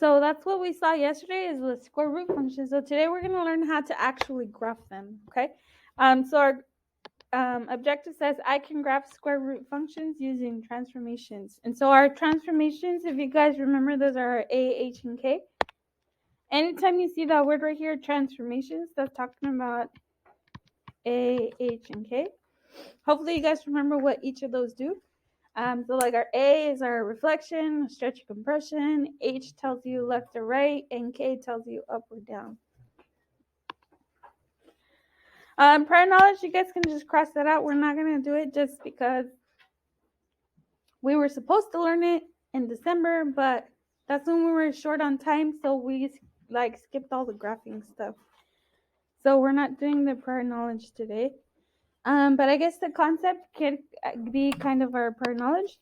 So that's what we saw yesterday is the square root function. So today we're going to learn how to actually graph them, okay? So our objective says I can graph square root functions using transformations. And so our transformations, if you guys remember, those are our A, H, and K. Anytime you see that word right here, transformations, that's talking about A, H, and K. Hopefully you guys remember what each of those do. So like our A is our reflection, stretch and compression, H tells you left or right, and K tells you up or down. Prior knowledge, you guys can just cross that out. We're not going to do it just because we were supposed to learn it in December, but that's when we were short on time, so we skipped all the graphing stuff. So we're not doing the prior knowledge today. But I guess the concept can be kind of our prior knowledge.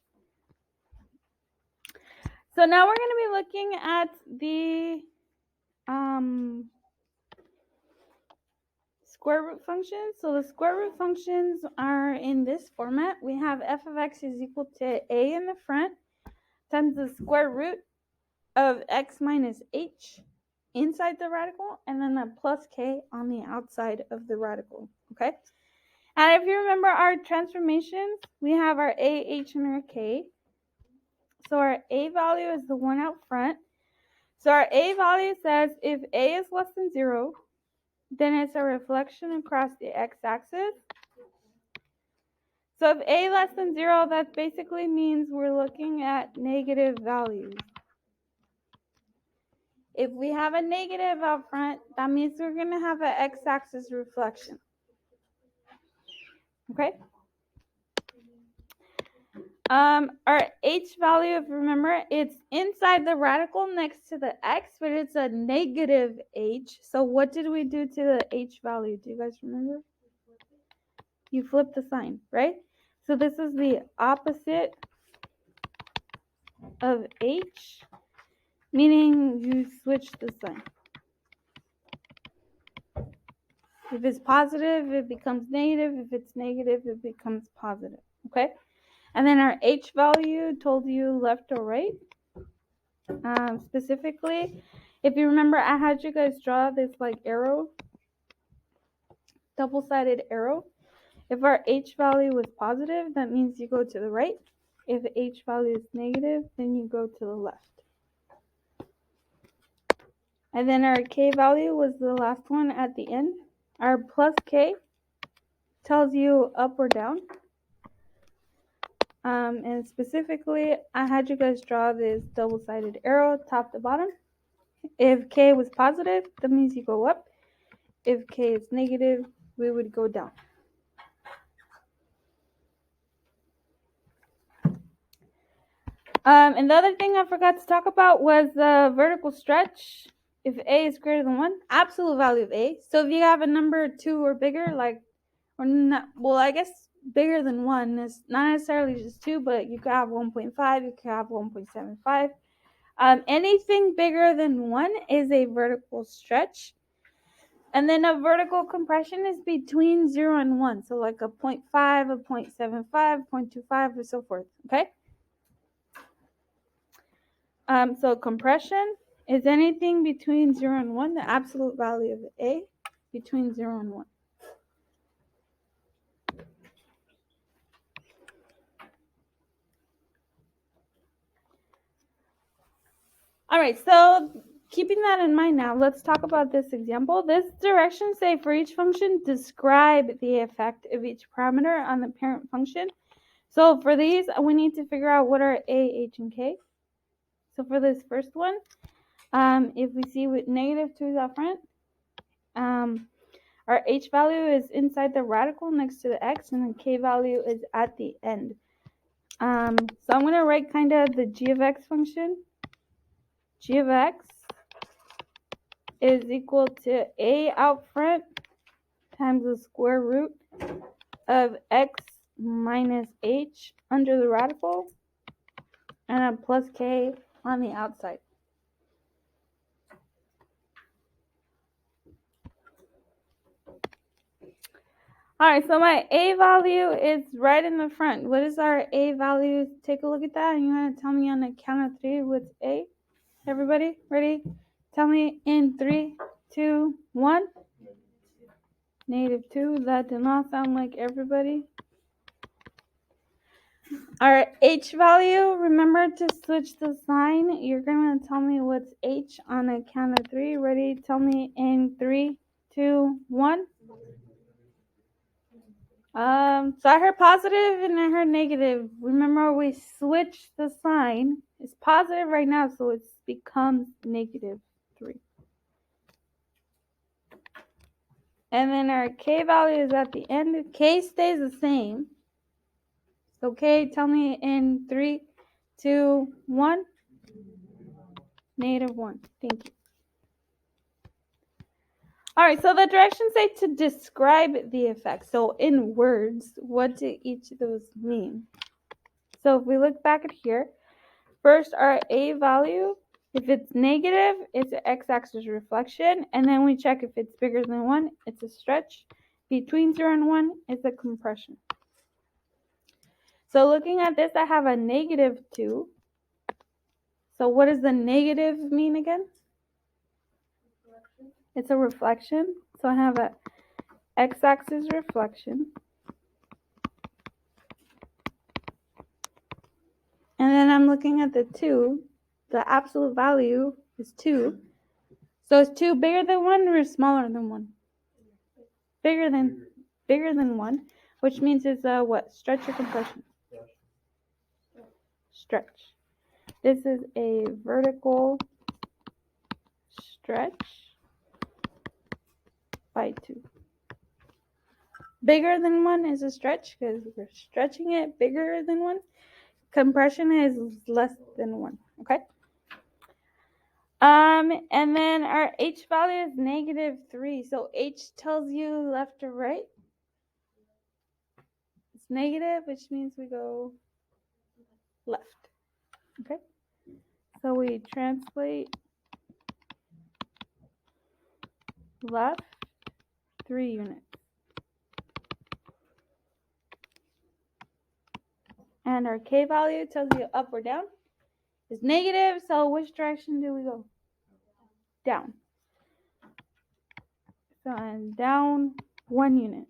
So now we're going to be looking at the square root functions. So the square root functions are in this format. We have f of x is equal to a in the front times the square root of x minus h inside the radical, and then a plus k on the outside of the radical, okay? And if you remember our transformations, we have our a, h, and our k. So our a value is the one out front. So our a value says if a is less than 0, then it's a reflection across the x-axis. So if a less than 0, that basically means we're looking at negative values. If we have a negative out front, that means we're going to have an x-axis reflection. Okay? Our h value, if you remember, it's inside the radical next to the x, but it's a negative h. So what did we do to the h value? Do you guys remember? You flip the sign, right? So this is the opposite of h, meaning you switch the sign. If it's positive, it becomes negative. If it's negative, it becomes positive, okay? And then our h value told you left or right. Specifically, if you remember, I had you guys draw this like arrow, double-sided arrow. If our h value was positive, that means you go to the right. If h value is negative, then you go to the left. And then our k value was the last one at the end. Our plus k tells you up or down. And specifically, I had you guys draw this double-sided arrow top to bottom. If k was positive, that means you go up. If k is negative, we would go down. And the other thing I forgot to talk about was the vertical stretch. If a is greater than 1, absolute value of a. So if you have a number 2 or bigger, I guess bigger than 1 is not necessarily just 2, but you could have 1.5, you could have 1.75. Anything bigger than 1 is a vertical stretch. And then a vertical compression is between 0 and 1. So like a 0.5, a 0.75, 0.25, and so forth, okay? So compression is anything between 0 and 1, the absolute value of a between 0 and 1. All right, so keeping that in mind now, let's talk about this example. This direction say for each function, describe the effect of each parameter on the parent function. So for these, we need to figure out what are a, h, and k. So for this first one, if we see with negative 2 is out front, our h value is inside the radical next to the x, and the k value is at the end. So I'm going to write kind of the g of x function. G of x is equal to a out front times the square root of x minus h under the radical, and a plus k on the outside. All right, so my a value is right in the front. What is our a value? Take a look at that, and you're going to tell me on the count of 3 what's a. Everybody, ready? Tell me in 3, 2, 1. -2. That did not sound like everybody. Our h value, remember to switch the sign. You're going to tell me what's h on a count of 3. Ready? Tell me in 3, 2, 1. So I heard positive and I heard negative. Remember, we switched the sign. It's positive right now, so it becomes -3. And then our k value is at the end. K stays the same. So k, tell me in 3, 2, 1. -1. Thank you. All right, so the directions say to describe the effect. So in words, what do each of those mean? So if we look back at here, first our A value, if it's negative, it's an x-axis reflection, and then we check if it's bigger than 1, it's a stretch. Between 0 and 1, it's a compression. So looking at this, I have a -2. So what does the negative mean again? It's a reflection. So I have a x-axis reflection. And then I'm looking at the 2. The absolute value is 2. So is 2 bigger than 1 or smaller than 1? Bigger than 1, which means it's a what? Stretch or compression? Stretch. This is a vertical stretch by 2. Bigger than 1 is a stretch because we're stretching it. Bigger than 1. Compression is less than 1. Okay. And then our h value is -3. So h tells you left or right. It's negative, which means we go left. Okay. So we translate left 3 units. And our k value tells you up or down. It's negative, so which direction do we go? Down. So I'm down 1 unit.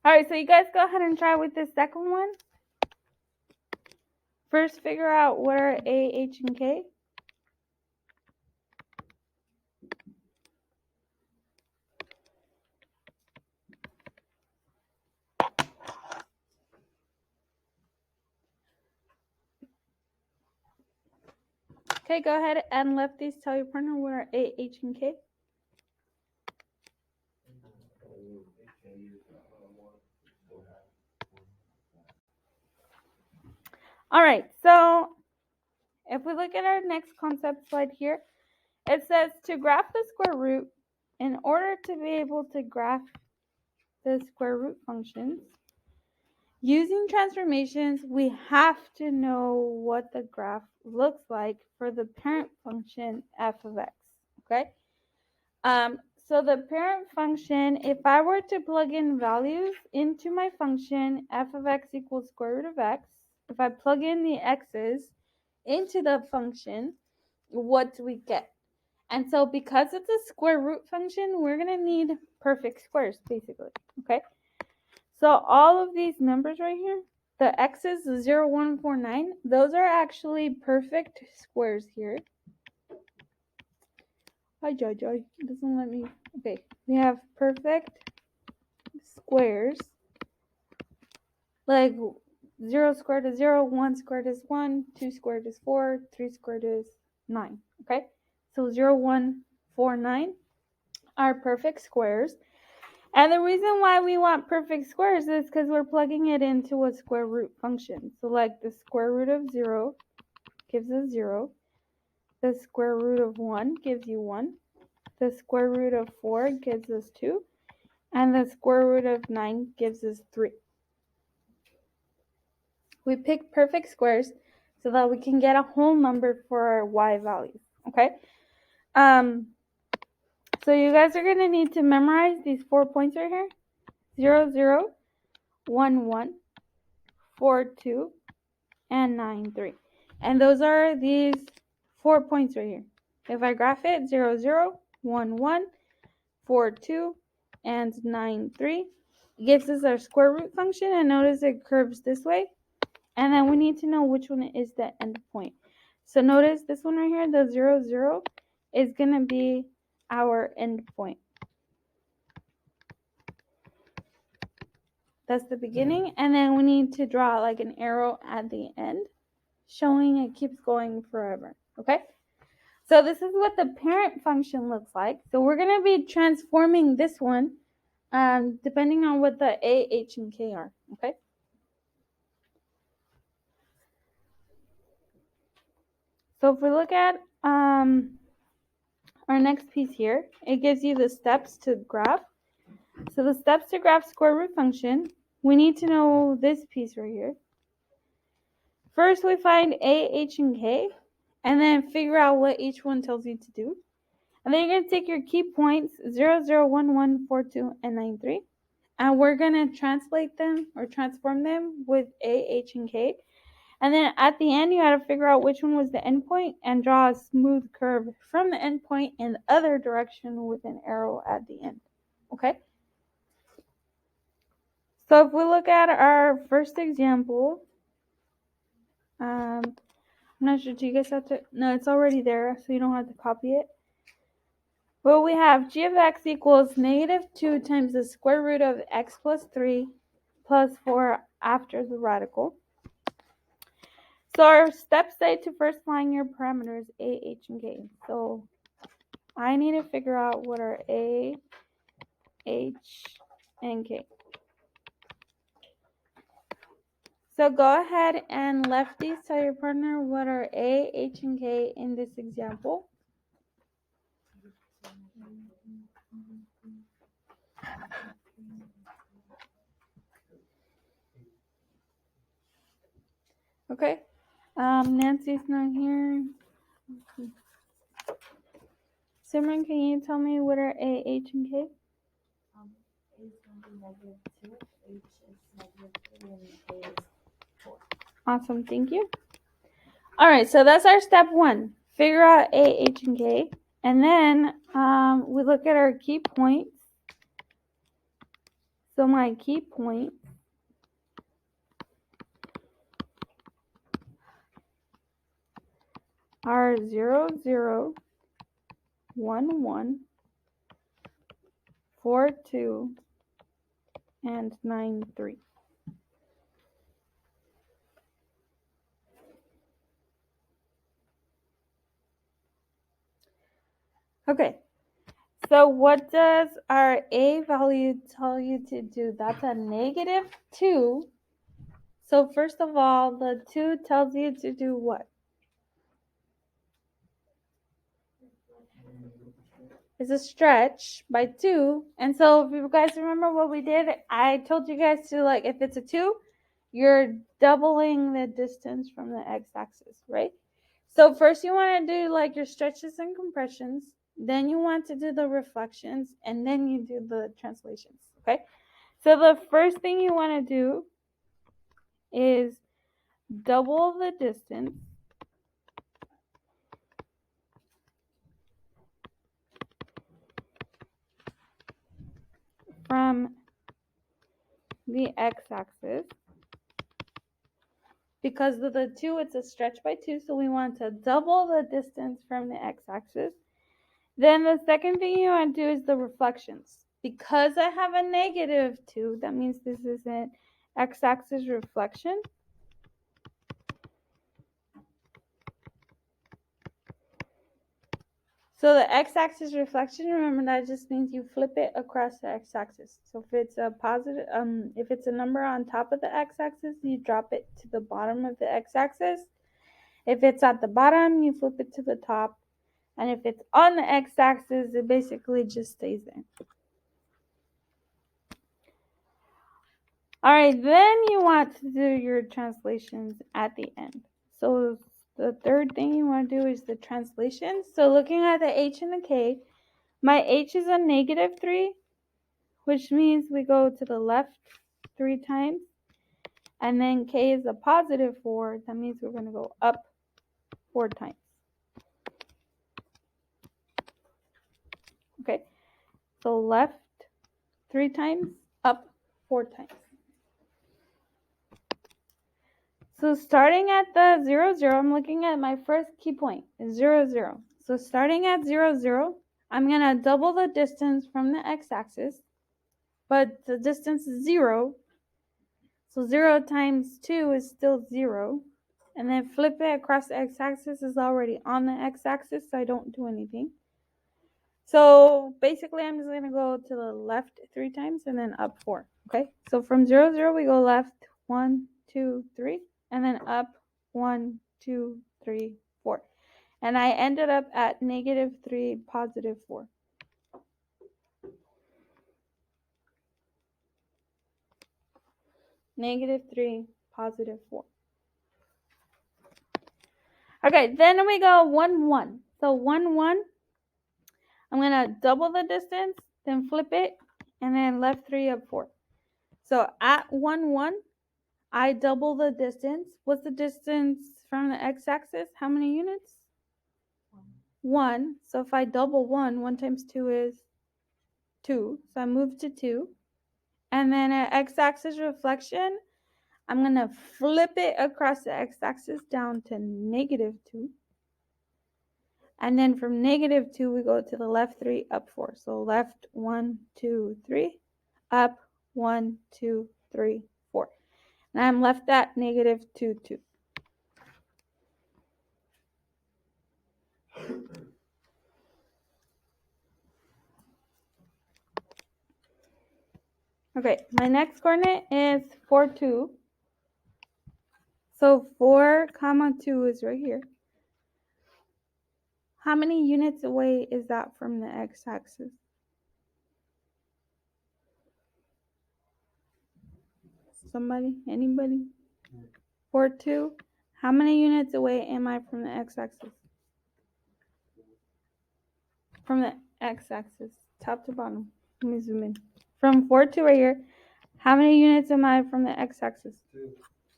All right, so you guys go ahead and try with this second one. First, figure out what are A, H, and K. Okay, go ahead and lefties tell your partner what are A, H, and K. All right, so if we look at our next concept slide here, it says to graph the square root, in order to be able to graph the square root functions, using transformations, we have to know what the graph looks like for the parent function f of x, okay? So the parent function, if I were to plug in values into my function, f of x equals square root of x, if I plug in the x's into the function, what do we get? And so because it's a square root function, we're going to need perfect squares, basically, okay? So all of these numbers right here, the x's, 0, 1, 4, 9, those are actually perfect squares here. Hi, Joy. It doesn't let me. Okay, we have perfect squares. Like 0 squared is 0, 1 squared is 1, 2 squared is 4, 3 squared is 9. Okay, so 0, 1, 4, 9 are perfect squares. And the reason why we want perfect squares is because we're plugging it into a square root function. So like the square root of 0 gives us 0. The square root of 1 gives you 1. The square root of 4 gives us 2. And the square root of 9 gives us 3. We pick perfect squares so that we can get a whole number for our y values, okay? So you guys are going to need to memorize these 4 points right here. 0, 0. 1, 1, 4, 2, and 9, 3. And those are these 4 points right here. If I graph it, 0, 0, 1, 1, 4, 2, and 9, 3, it gives us our square root function, and notice it curves this way. And then we need to know which one is the end point. So notice this one right here, the 0, 0, is going to be our end point. That's the beginning, and then we need to draw like an arrow at the end, showing it keeps going forever, okay? So this is what the parent function looks like. So we're going to be transforming this one depending on what the a, h, and k are, okay? So if we look at our next piece here, it gives you the steps to graph. So the steps to graph square root function, we need to know this piece right here. First, we find a, h, and k, and then figure out what each one tells you to do. And then you're going to take your key points, 0, 0, 1, 1, 4, 2, and 9, 3. And we're going to translate them or transform them with a, h, and k. And then at the end, you got to figure out which one was the endpoint and draw a smooth curve from the endpoint in the other direction with an arrow at the end. Okay? So if we look at our first example, I'm not sure, do you guys have to, no, it's already there, so you don't have to copy it. Well, we have g of x equals -2 times the square root of x plus 3 plus 4 after the radical. So our steps say to first find your parameters a, h, and k. So I need to figure out what are a, h, and k. So go ahead and lefties tell your partner what are a, h, and k in this example. Okay. Nancy's not here. Simran, can you tell me what are a, h, and k? A is going to be -2, H is -3, and K is 4. Awesome, thank you. All right, so that's our step 1. Figure out a, h, and k. And then we look at our key points. So my key points are 0, 0, 1, 1, 4, 2, and 9, 3. Okay, so what does our a value tell you to do? That's a -2. So first of all, the 2 tells you to do what? It's a stretch by 2. And so if you guys remember what we did, I told you guys to, like, if it's a 2, you're doubling the distance from the x-axis, right? So first you want to do like your stretches and compressions, then you want to do the reflections, and then you do the translations, okay? So the first thing you want to do is double the distance from the x-axis. Because of the 2, it's a stretch by 2, so we want to double the distance from the x-axis. Then the second thing you want to do is the reflections. Because I have a -2, that means this is an x-axis reflection. So the x-axis reflection, remember that just means you flip it across the x-axis. So if it's a positive, if it's a number on top of the x-axis, you drop it to the bottom of the x-axis. If it's at the bottom, you flip it to the top. And if it's on the x-axis, it basically just stays there. All right, then you want to do your translations at the end. So the third thing you want to do is the translation. So looking at the h and the k, my h is a -3, which means we go to the left 3 times. And then k is a positive 4. That means we're going to go up 4 times. Okay, so left 3 times, up 4 times. So starting at the 0, 0, I'm looking at my first key point, 0, 0. So starting at 0, 0, I'm going to double the distance from the x-axis, but the distance is 0. So 0 times 2 is still 0. And then flip it across the x-axis is already on the x-axis, so I don't do anything. So basically, I'm just going to go to the left 3 times and then up 4. Okay, so from 0, 0, we go left 1, 2, 3, and then up 1, 2, 3, 4. And I ended up at -3, +4. -3, +4. Okay, then we go 1, 1. So 1, 1, I'm going to double the distance, then flip it, and then left 3, up 4. So at 1, 1, I double the distance. What's the distance from the x-axis? How many units? 1. So if I double 1, 1 times 2 is 2. So I move to 2. And then at x-axis reflection, I'm going to flip it across the x-axis down to -2. And then from -2, we go to the left 3, up 4. So left 1, 2, 3, up 1, 2, 3, 4. And I'm left at -2, 2. Okay, my next coordinate is 4, 2. So 4, 2 is right here. How many units away is that from the x-axis? Somebody? Anybody? 4, 2. How many units away am I from the x-axis? From the x-axis, top to bottom. Let me zoom in. From 4, 2 right here, how many units am I from the x-axis?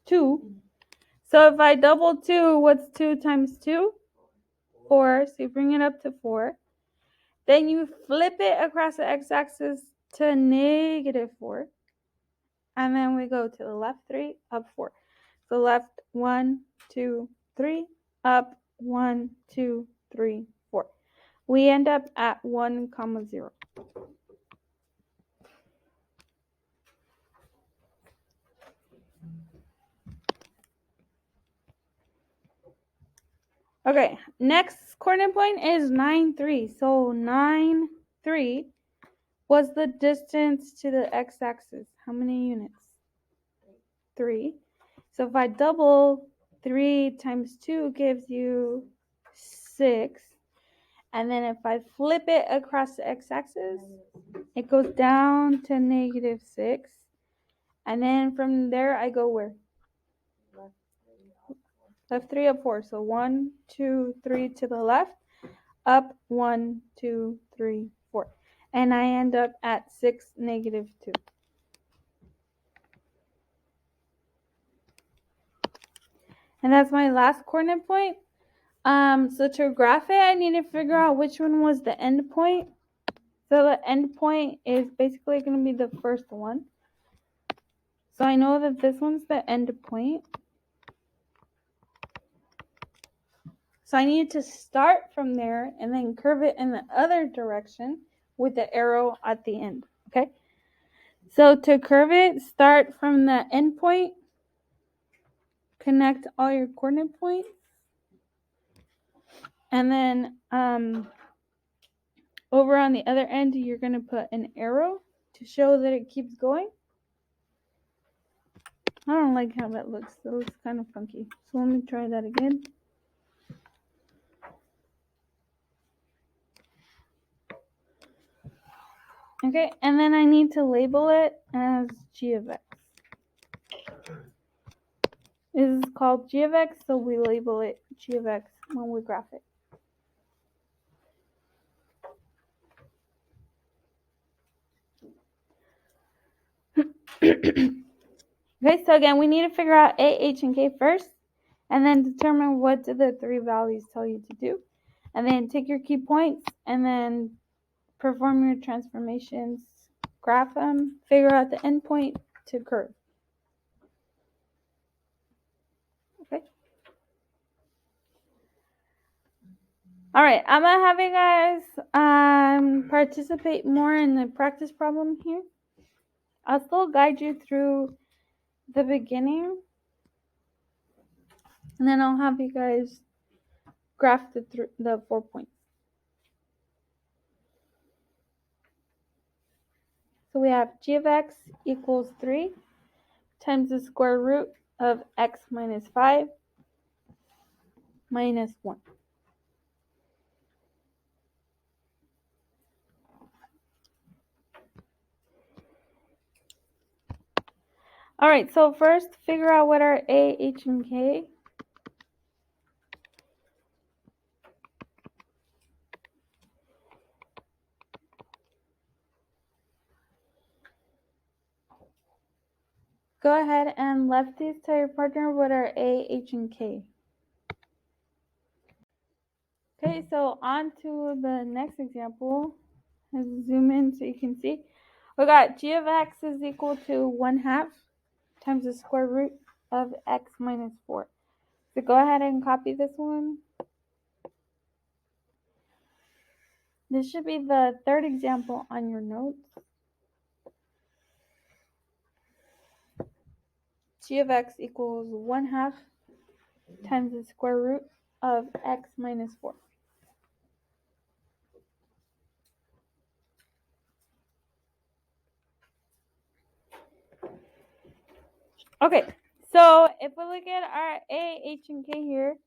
2. So if I double 2, what's 2 times 2? 4. So you bring it up to 4. Then you flip it across the x-axis to -4. And then we go to the left 3, up 4. So left 1, 2, 3, up 1, 2, 3, 4. We end up at 1, 0. Okay, next coordinate point is 9, 3. So 9, 3 was the distance to the x-axis. How many units? 3. So if I double 3 times 2 gives you 6. And then if I flip it across the x-axis, it goes down to -6. And then from there, I go where? Left 3, up 4. So 1, 2, 3 to the left, up 1, 2, 3, 4. And I end up at 6, -2. And that's my last coordinate point. So to graph it, I need to figure out which one was the end point. So the end point is basically going to be the first one. So I know that this one's the end point. So I need to start from there and then curve it in the other direction with the arrow at the end. Okay? So to curve it, start from the end point. Connect all your coordinate points. And then over on the other end, you're going to put an arrow to show that it keeps going. I don't like how that looks. It looks kind of funky. So let me try that again. Okay, and then I need to label it as g of x. This is called g of x, so we label it g of x when we graph it. Okay, so again, we need to figure out A, H, and K first, and then determine what do the three values tell you to do. And then take your key points, and then perform your transformations, graph them, figure out the endpoint to curve. Okay. All right, I'm gonna have you guys participate more in the practice problem here. I'll still guide you through the beginning, and then I'll have you guys graph the 4 points. So we have g of x equals 3 times the square root of x minus 5 minus 1. All right, so first figure out what are A, H, and K. Go ahead and lefties tell your partner what are A, H, and K. Okay, so on to the next example. Let's zoom in so you can see. We got g of x is equal to 1/2 times the square root of x minus 4. So go ahead and copy this one. This should be the third example on your notes. G of x equals 1/2 times the square root of x minus 4. Okay, so if we look at our A, H, and K here,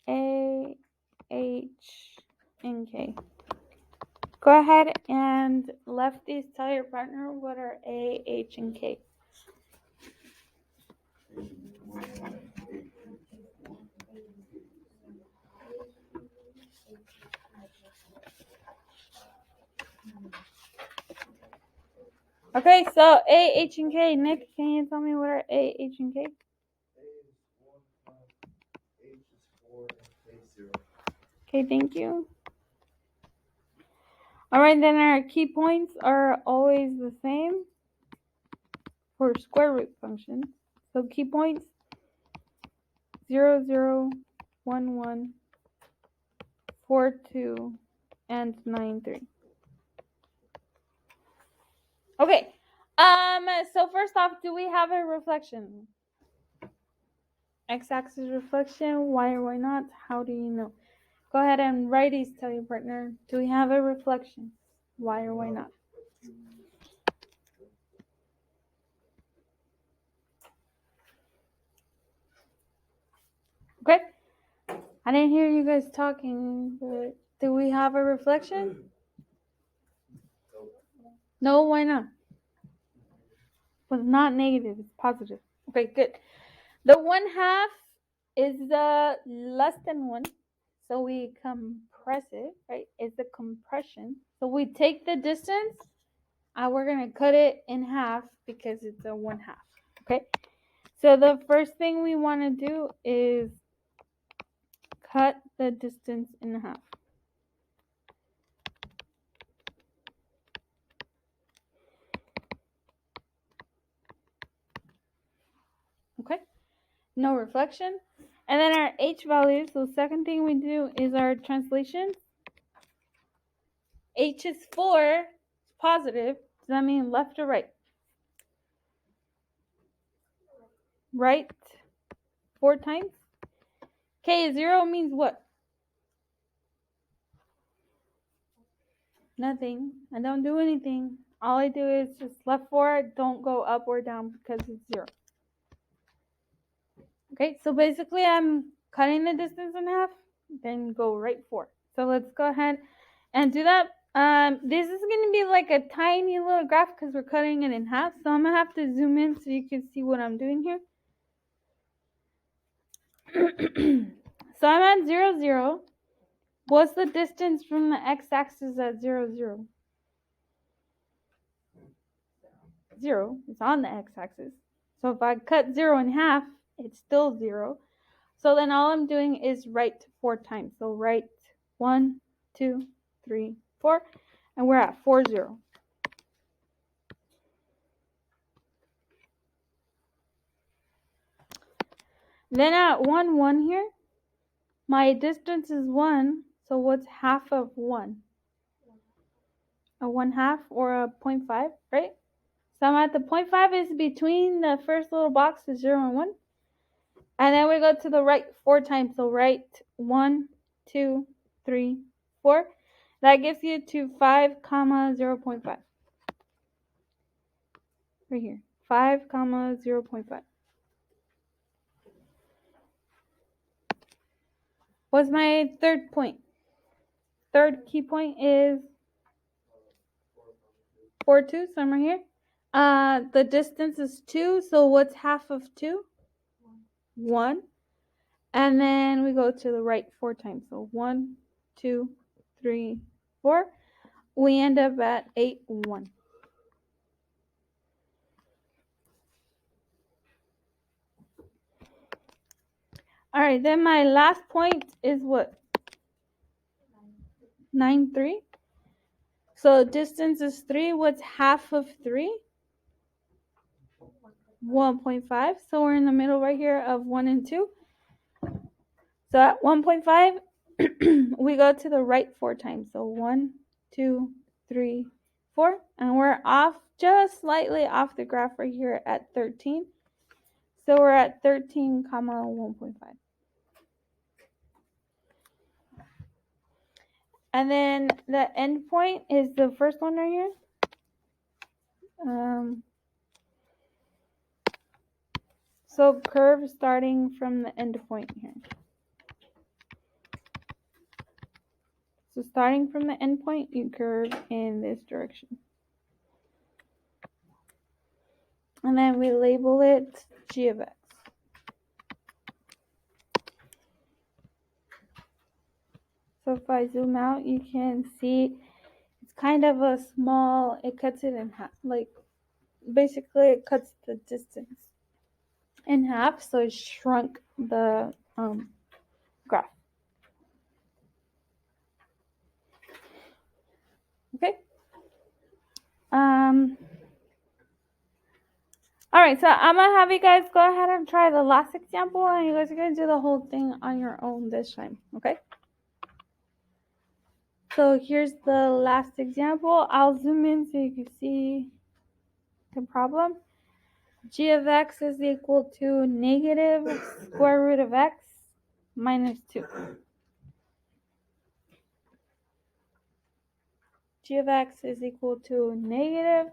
A, H, and K. Go ahead and lefties tell your partner what are A, H, and K. Okay, so A, H, and K. Nick, can you tell me what are A, H, and K? A is 1, H is 4, and K is 0. Okay, thank you. All right, then our key points are always the same for square root functions. So key points 0, 0, 1, 1, 4, 2, and 9, 3. Okay. So first off, do we have a reflection? X-axis reflection, why or why not? How do you know? Go ahead and righties tell your partner, do we have a reflection? Why or why not? Okay. I didn't hear you guys talking, but do we have a reflection? No, why not? Well, it's not negative, it's positive. Okay, good. The 1/2 is the less than 1, so we compress it, right? It's the compression. So we take the distance, and we're going to cut it in half because it's a 1/2, okay? So the first thing we want to do is cut the distance in half. Okay? No reflection. And then our H values, so second thing we do is our translation. H is 4, positive. Does that mean left or right? Right 4 times. K 0 means what? Nothing. I don't do anything. All I do is just left 4, don't go up or down because it's 0. Okay, so basically I'm cutting the distance in half, then go right 4. So let's go ahead and do that. This is going to be like a tiny little graph because we're cutting it in half. So I'm going to have to zoom in so you can see what I'm doing here. So I'm at 0, 0. What's the distance from the x-axis at 0, 0? 0. It's on the x-axis. So if I cut 0 in half, it's still 0. So then all I'm doing is write 4 times. So write 1, 2, 3, 4, and we're at 4, 0. Then at 1, 1 here, my distance is 1, so what's half of 1? A 1/2 or a 0.5, right? So I'm at the 0.5 is between the first little box, the 0 and 1. And then we go to the right 4 times. So write 1, 2, 3, 4. That gives you to 5, 0.5. Right here. 5, 0.5. What's my third point? Third key point is 4, 2. So I'm right here. The distance is 2. So what's half of 2? 1. And then we go to the right 4 times. So 1, 2, 3, 4. We end up at 8, 1. All right, then my last point is what? 9, 3. So distance is 3. What's half of 3? 1.5. So we're in the middle right here of 1 and 2. So at 1.5, we go to the right 4 times. So 1, 2, 3, 4. And we're off, just slightly off the graph right here at 13. So we're at 13, 1.5. And then the end point is the first one right here. So curve starting from the end point here. So starting from the end point, you curve in this direction. And then we label it g of x. So if I zoom out, you can see it's kind of a small, it cuts it in half. Like, basically it cuts the distance in half, so it shrunk the graph. Okay. All right, so I'm gonna have you guys go ahead and try the last example, and you guys are gonna do the whole thing on your own this time, okay? So here's the last example. I'll zoom in so you can see the problem. G of x is equal to negative square root of x minus 2. G of x is equal to negative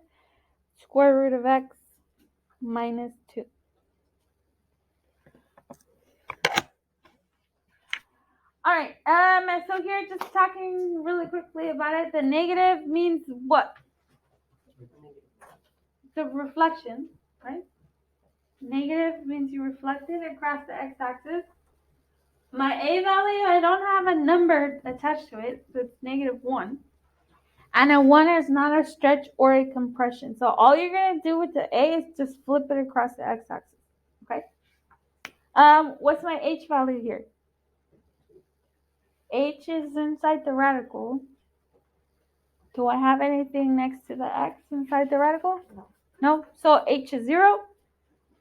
square root of x minus 2. All right, so here just talking really quickly about it. The negative means what? The reflection, right? Negative means you reflect it across the x-axis. My a value, I don't have a number attached to it, so it's negative 1. And a 1 is not a stretch or a compression. So all you're going to do with the a is just flip it across the x-axis, okay? What's my h value here? H is inside the radical. Do I have anything next to the x inside the radical? No. So h is 0.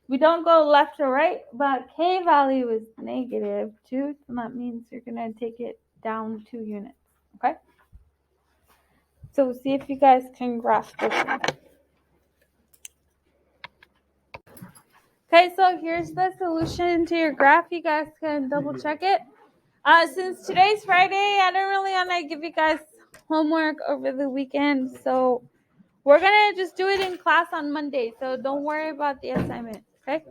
We don't go left or right, but k value is negative 2. So that means you're going to take it down 2 units. Okay? So see if you guys can graph this one. Okay, so here's the solution to your graph. You guys can double check it. Since today's Friday, I don't really want to give you guys homework over the weekend. So we're going to just do it in class on Monday. So don't worry about the assignment. Okay?